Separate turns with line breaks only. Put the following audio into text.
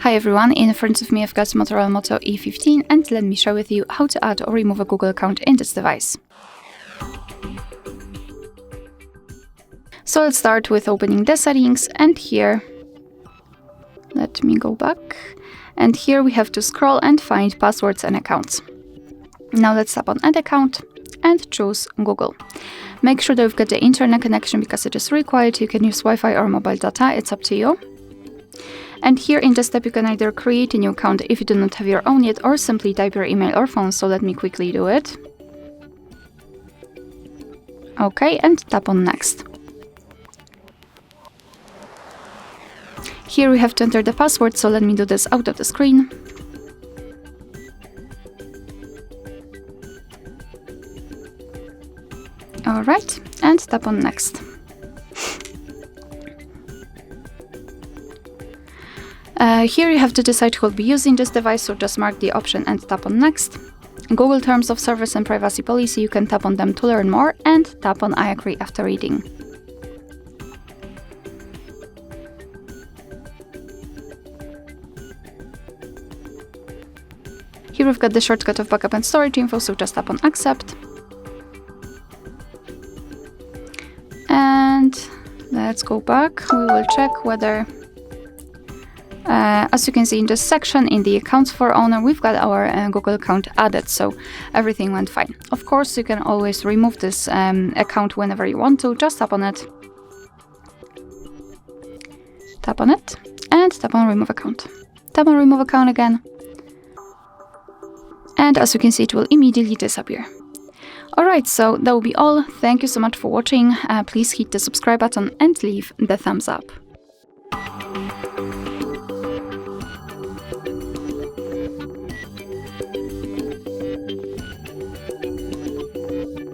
Hi everyone, in front of me I've got MOTOROLA Moto E15 and let me share with you how to add or remove a Google account in this device. So let's start with opening the settings, and here, let me go back, and here we have to scroll and find passwords and accounts. Now let's tap on add account and choose Google. Make sure that you've got the internet connection because it is required. You can use Wi-Fi or mobile data, it's up to you. And here in this step you can either create a new account if you do not have your own yet, or simply type your email or phone, so let me quickly do it. Okay, and tap on next. Here we have to enter the password, so let me do this out of the screen. Alright, and tap on next. Here you have to decide who will be using this device, so just mark the option and tap on next. Google Terms of Service and Privacy Policy, you can tap on them to learn more, and tap on I agree after reading. Here we've got the shortcut of backup and storage info, so just tap on accept. And let's go back. We will check whether, as you can see in this section, in the accounts for owner, we've got our Google account added, so everything went fine. Of course, you can always remove this account whenever you want to. Just tap on it, and tap on remove account. Tap on remove account again, and as you can see, it will immediately disappear. Alright, so that will be all. Thank you so much for watching. Please hit the subscribe button and leave the thumbs up.